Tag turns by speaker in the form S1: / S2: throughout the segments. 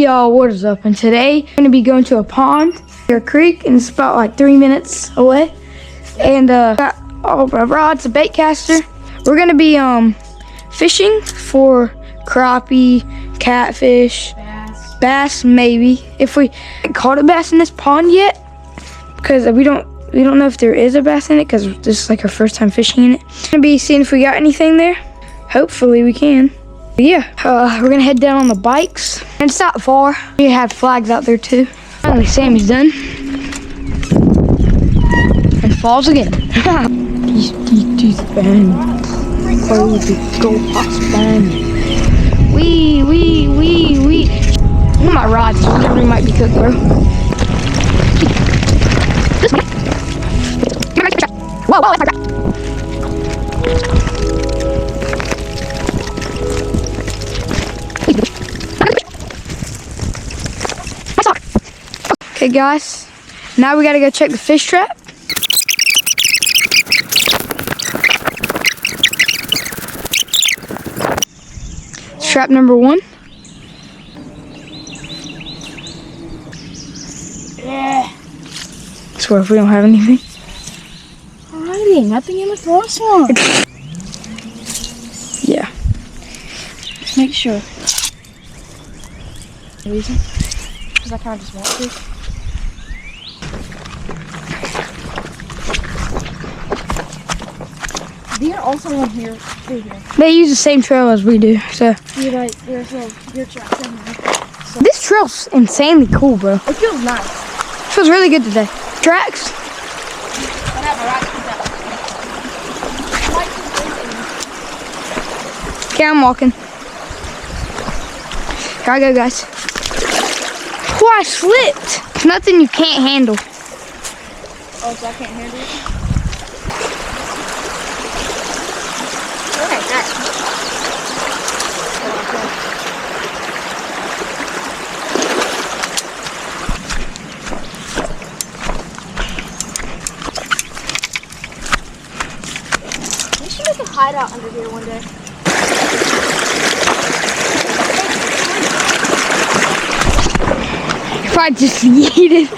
S1: y'all, what is up? And today we're gonna be going to a pond or a creek, and it's about like 3 minutes away. And got all my rods, a bait caster. We're gonna be fishing for crappie, catfish, bass maybe. If we haven't caught a bass in this pond yet, because we don't know if there is a bass in it, because this is like our first time fishing in it. We're gonna be seeing if we got anything there. Hopefully we can. But yeah, we're gonna head down on the bikes, and it's not far. We have flags out there too. Finally, Sammy's done. And falls again. These bang. Oh, the go pots bang. Wee. One of my rods might be cooked, bro. Whoa, that's my trap. Okay, guys, now we gotta go check the fish trap. Trap number 1.
S2: Yeah.
S1: Swear if we don't have anything.
S2: Alrighty, nothing in the first one.
S1: Yeah.
S2: Just make sure. Reason? Because I kind of just want to. Deer also in here, through here.
S1: They use the same trail as we do, so.
S2: See, like, there's a deer tracks in here. So
S1: This trail's insanely cool, bro.
S2: it feels nice.
S1: It feels really good today. Tracks.
S2: Whatever, right?
S1: Okay, I'm walking. Here I go, guys. Oh, I slipped. It's nothing you can't handle.
S2: Oh, so I can't handle it? Okay, that. We should make a hideout under here one day.
S1: If I just yeeted.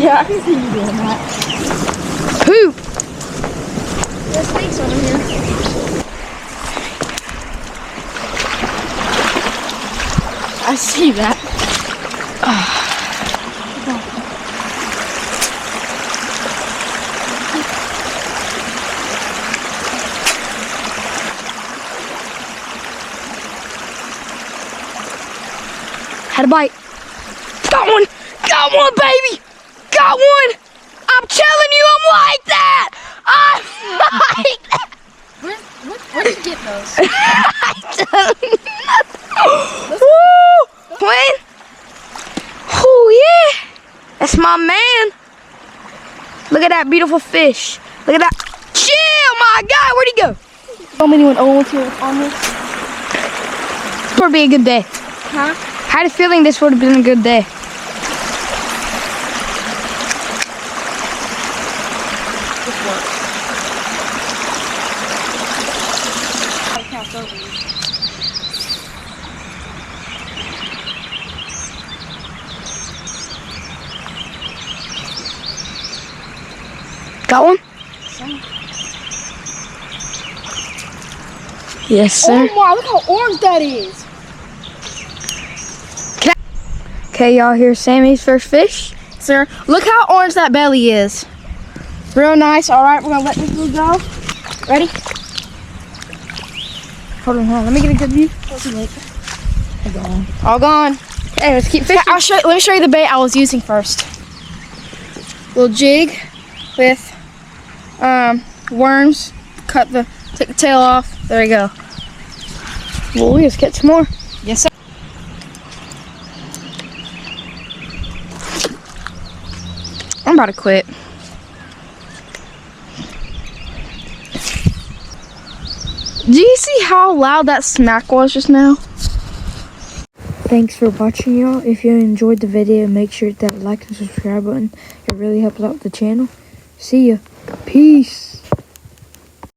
S2: Yeah, I can see you doing that.
S1: Poop.
S2: There's snakes over here. I see that.
S1: Had a bite. Got one. Got one, baby. Got one. I'm telling you, I'm like that. I'm like that.
S2: Where did you get those?
S1: I don't know. Woo! Quinn. Oh, yeah. That's my man. Look at that beautiful fish. Look at that. Chill, my guy. Where'd he go?
S2: Tell me when Owen's here on this.
S1: This would be a good day.
S2: Huh?
S1: I had a feeling this would have been a good day.
S2: This works. I count over you.
S1: Got one? Yes, sir.
S2: Oh my, look how orange that is.
S1: Okay, y'all, here's Sammy's first fish.
S2: Sir, look how orange that belly is. Real nice. All right, we're gonna let this little go. Ready?
S1: Hold on. Let me get a good view.
S2: All gone.
S1: Hey, let's keep fishing.
S2: Let me show you the bait I was using first. Little jig with worms. Take the tail off. There you go.
S1: Well, let's get some more.
S2: Yes, sir. I'm about to quit. Do you see how loud that smack was just now?
S1: Thanks for watching, y'all. If you enjoyed the video, make sure to hit that like and subscribe button. It really helps out the channel. See ya. Peace.